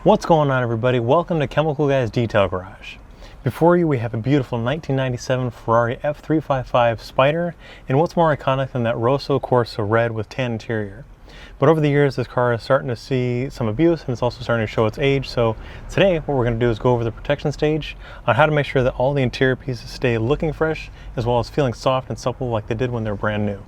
What's going on, everybody? Welcome to Chemical Guys Detail Garage. Before you we have a beautiful 1997 Ferrari F355 Spider, and what's more iconic than that Rosso Corsa red with tan interior. But over the years this car is starting to see some abuse and it's also starting to show its age, so today what we're going to do is go over the protection stage on how to make sure that all the interior pieces stay looking fresh as well as feeling soft and supple like they did when they were brand new.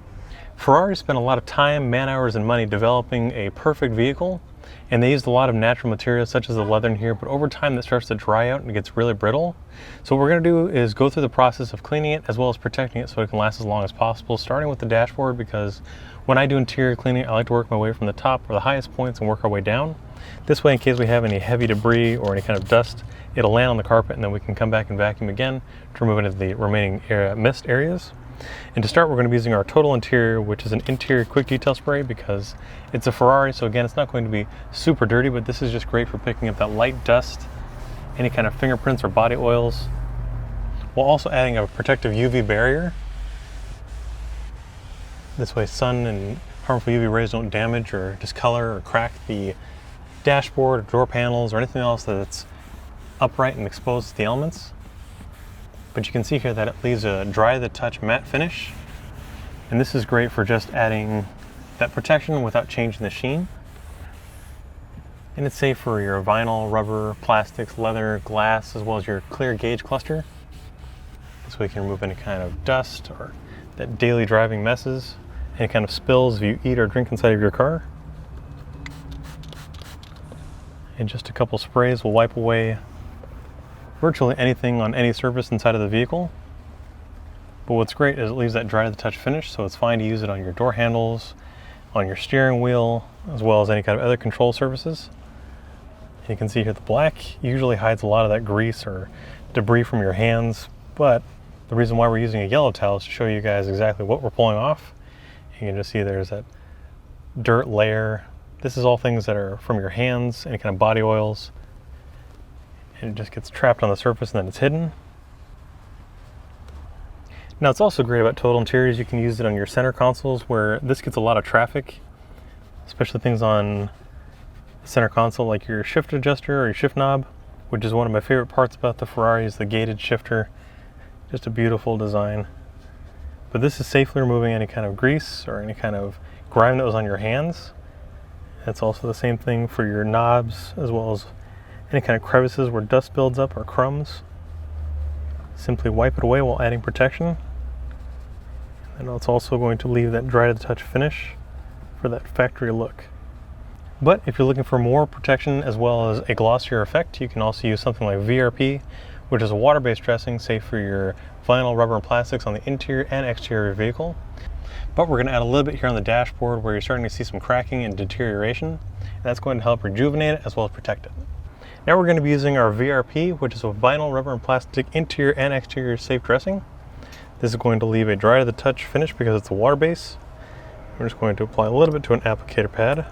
Ferrari spent a lot of time, man hours, and money developing a perfect vehicle, and they used a lot of natural materials such as the leather in here, but over time that starts to dry out and it gets really brittle. So what we're going to do is go through the process of cleaning it as well as protecting it so it can last as long as possible, starting with the dashboard, because when I do interior cleaning I like to work my way from the top or the highest points and work our way down. This way, in case we have any heavy debris or any kind of dust, it'll land on the carpet and then we can come back and vacuum again to remove any of the remaining mist areas. And to start, we're going to be using our Total Interior, which is an interior quick detail spray because it's a Ferrari, so again, it's not going to be super dirty, but this is just great for picking up that light dust, any kind of fingerprints or body oils, while also adding a protective UV barrier. This way sun and harmful UV rays don't damage or discolor or crack the dashboard or door panels or anything else that's upright and exposed to the elements. But you can see here that it leaves a dry to the touch matte finish, and this is great for just adding that protection without changing the sheen. And it's safe for your vinyl, rubber, plastics, leather, glass, as well as your clear gauge cluster. This way you can remove any kind of dust or that daily driving messes, any kind of spills if you eat or drink inside of your car. And just a couple sprays will wipe away virtually anything on any surface inside of the vehicle. But what's great is it leaves that dry to the touch finish, so it's fine to use it on your door handles, on your steering wheel, as well as any kind of other control surfaces. And you can see here the black usually hides a lot of that grease or debris from your hands, but the reason why we're using a yellow towel is to show you guys exactly what we're pulling off. You can just see there's that dirt layer. This is all things that are from your hands, any kind of body oils, and it just gets trapped on the surface and then it's hidden. Now, it's also great about Total Interiors, you can use it on your center consoles where this gets a lot of traffic, especially things on the center console like your shift adjuster or your shift knob, which is one of my favorite parts about the Ferrari, is the gated shifter. Just a beautiful design. But this is safely removing any kind of grease or any kind of grime that was on your hands. It's also the same thing for your knobs as well as any kind of crevices where dust builds up or crumbs. Simply wipe it away while adding protection. And it's also going to leave that dry to the touch finish for that factory look. But if you're looking for more protection as well as a glossier effect, you can also use something like VRP, which is a water-based dressing safe for your vinyl, rubber, and plastics on the interior and exterior of your vehicle. But we're going to add a little bit here on the dashboard where you're starting to see some cracking and deterioration. And that's going to help rejuvenate it as well as protect it. Now we're going to be using our VRP, which is a vinyl, rubber, and plastic interior and exterior safe dressing. This is going to leave a dry to the touch finish because it's a water base. We're just going to apply a little bit to an applicator pad.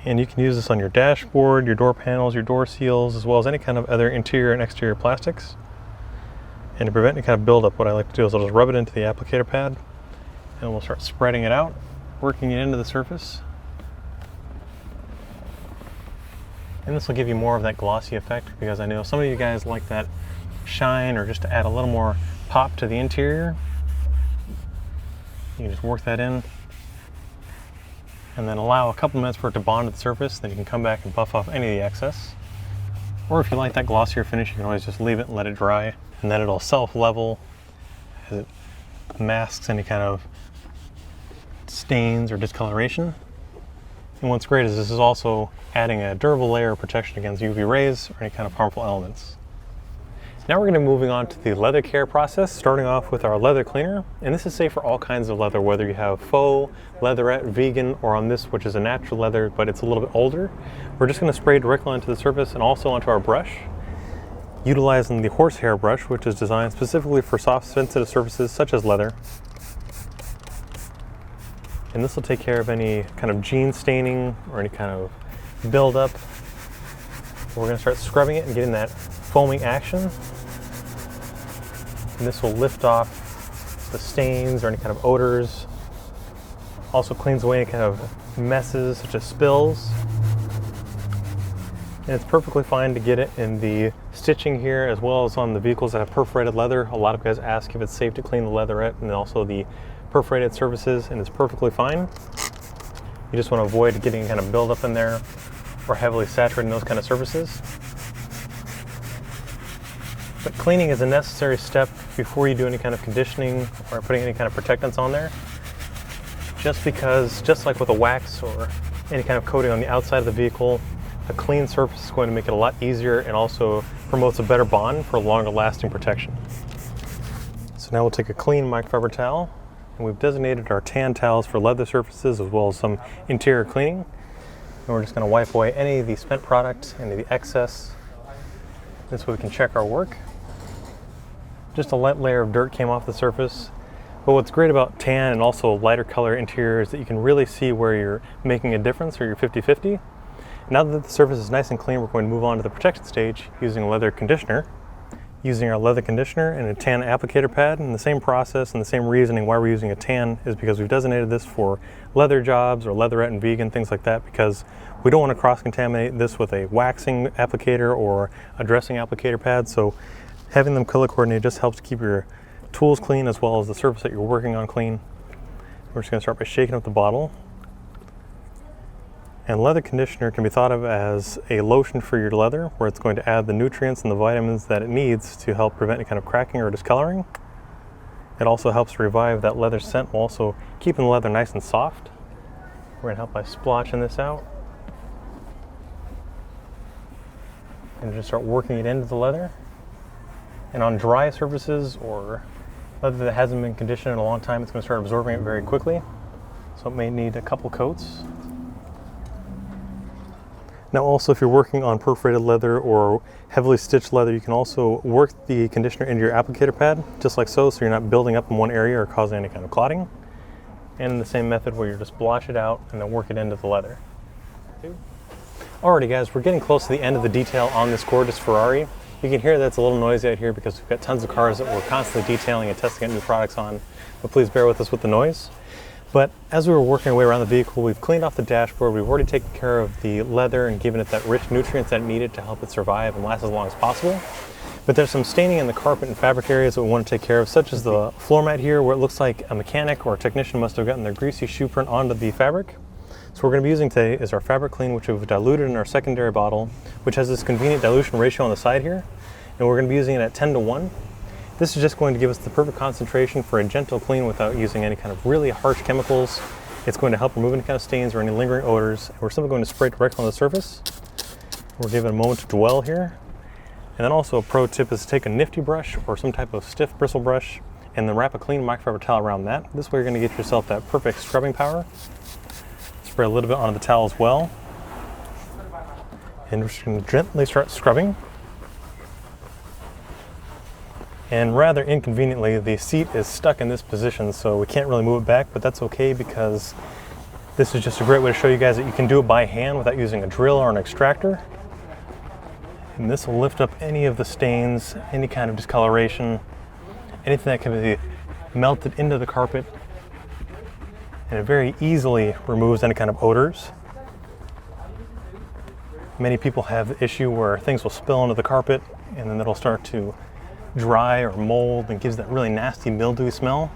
And you can use this on your dashboard, your door panels, your door seals, as well as any kind of other interior and exterior plastics. And to prevent any kind of buildup, what I like to do is I'll just rub it into the applicator pad and we'll start spreading it out, working it into the surface. And this will give you more of that glossy effect because I know some of you guys like that shine or just to add a little more pop to the interior. You can just work that in and then allow a couple minutes for it to bond to the surface, then you can come back and buff off any of the excess. Or if you like that glossier finish, you can always just leave it and let it dry, and then it'll self-level as it masks any kind of stains or discoloration. And what's great is this is also adding a durable layer of protection against UV rays or any kind of harmful elements. Now we're going to be moving on to the leather care process, starting off with our leather cleaner. And this is safe for all kinds of leather, whether you have faux, leatherette, vegan, or on this, which is a natural leather, but it's a little bit older. We're just going to spray directly onto the surface and also onto our brush, utilizing the horsehair brush, which is designed specifically for soft, sensitive surfaces such as leather. And this will take care of any kind of jean staining or any kind of buildup. We're going to start scrubbing it and getting that foaming action. And this will lift off the stains or any kind of odors. Also cleans away any kind of messes such as spills. And it's perfectly fine to get it in the stitching here as well as on the vehicles that have perforated leather. A lot of guys ask if it's safe to clean the leatherette and also the perforated surfaces, and it's perfectly fine. You just want to avoid getting kind of buildup in there or heavily saturating those kind of surfaces. But cleaning is a necessary step before you do any kind of conditioning or putting any kind of protectants on there. Just because, just like with a wax or any kind of coating on the outside of the vehicle, a clean surface is going to make it a lot easier and also promotes a better bond for longer lasting protection. So now we'll take a clean microfiber towel, and we've designated our tan towels for leather surfaces as well as some interior cleaning. And we're just going to wipe away any of the spent product, any of the excess. This way we can check our work. Just a light layer of dirt came off the surface. But what's great about tan and also lighter color interior is that you can really see where you're making a difference or you're 50-50. Now that the surface is nice and clean, we're going to move on to the protection stage using a leather conditioner. Using our leather conditioner and a tan applicator pad, and the same process and the same reasoning why we're using a tan is because we've designated this for leather jobs or leatherette and vegan, things like that, because we don't want to cross-contaminate this with a waxing applicator or a dressing applicator pad. So having them color coordinated just helps keep your tools clean as well as the surface that you're working on clean. We're just going to start by shaking up the bottle. And leather conditioner can be thought of as a lotion for your leather, where it's going to add the nutrients and the vitamins that it needs to help prevent any kind of cracking or discoloring. It also helps revive that leather scent while also keeping the leather nice and soft. We're going to help by splotching this out. And just start working it into the leather. And on dry surfaces or leather that hasn't been conditioned in a long time, it's going to start absorbing it very quickly. So it may need a couple coats. Now also, if you're working on perforated leather or heavily stitched leather, you can also work the conditioner into your applicator pad, just like so you're not building up in one area or causing any kind of clotting. And in the same method where you just blotch it out and then work it into the leather. Alrighty guys, we're getting close to the end of the detail on this gorgeous Ferrari. You can hear that it's a little noisy out here because we've got tons of cars that we're constantly detailing and testing out new products on, but please bear with us with the noise. But as we were working our way around the vehicle, we've cleaned off the dashboard, we've already taken care of the leather and given it that rich nutrients that it needed to help it survive and last as long as possible. But there's some staining in the carpet and fabric areas that we want to take care of, such as the floor mat here, where it looks like a mechanic or a technician must have gotten their greasy shoe print onto the fabric. So what we're going to be using today is our fabric clean, which we've diluted in our secondary bottle, which has this convenient dilution ratio on the side here. And we're going to be using it at 10:1. This is just going to give us the perfect concentration for a gentle clean without using any kind of really harsh chemicals. It's going to help remove any kind of stains or any lingering odors. We're simply going to spray directly on the surface. We're giving it a moment to dwell here. And then also a pro tip is to take a nifty brush or some type of stiff bristle brush and then wrap a clean microfiber towel around that. This way you're going to get yourself that perfect scrubbing power. Spray a little bit onto the towel as well. And we're just going to gently start scrubbing. And rather inconveniently, the seat is stuck in this position, so we can't really move it back, but that's okay because this is just a great way to show you guys that you can do it by hand without using a drill or an extractor. And this will lift up any of the stains, any kind of discoloration, anything that can be melted into the carpet. And it very easily removes any kind of odors. Many people have the issue where things will spill into the carpet and then it'll start to dry or mold and gives that really nasty mildewy smell.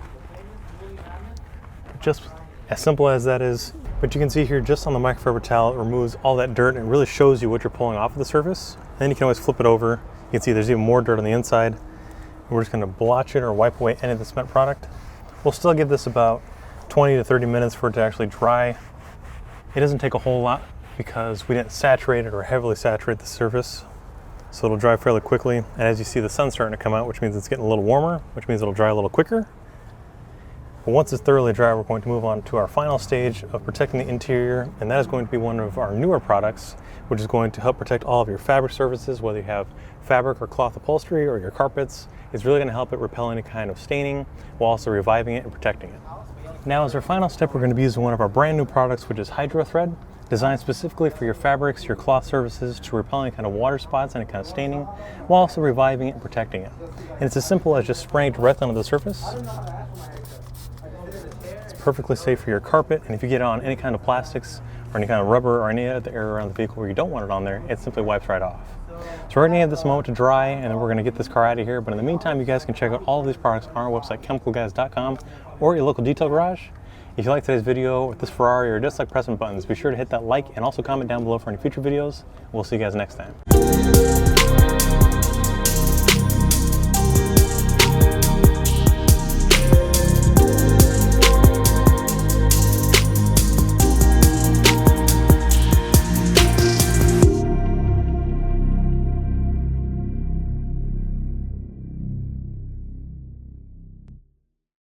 Just as simple as that is, but you can see here just on the microfiber towel, it removes all that dirt and it really shows you what you're pulling off of the surface. Then you can always flip it over. You can see there's even more dirt on the inside. And we're just going to blotch it or wipe away any of the spent product. We'll still give this about 20 to 30 minutes for it to actually dry. It doesn't take a whole lot because we didn't saturate it or heavily saturate the surface. So it'll dry fairly quickly. And as you see, the sun's starting to come out, which means it's getting a little warmer, which means it'll dry a little quicker. But once it's thoroughly dry, we're going to move on to our final stage of protecting the interior, and that is going to be one of our newer products, which is going to help protect all of your fabric surfaces, whether you have fabric or cloth upholstery or your carpets. It's really going to help it repel any kind of staining while also reviving it and protecting it. Now, as our final step, we're going to be using one of our brand new products, which is Hydro Thread, designed specifically for your fabrics, your cloth surfaces, to repel any kind of water spots, any kind of staining, while also reviving it and protecting it. And it's as simple as just spraying directly onto the surface. It's perfectly safe for your carpet, and if you get it on any kind of plastics or any kind of rubber or any other area around the vehicle where you don't want it on there, it simply wipes right off. So we're going to give this a moment to dry, and then we're going to get this car out of here. But in the meantime, you guys can check out all of these products on our website, chemicalguys.com, or your local detail garage. If you like today's video with this Ferrari or just like pressing buttons, be sure to hit that like and also comment down below for any future videos. We'll see you guys next time.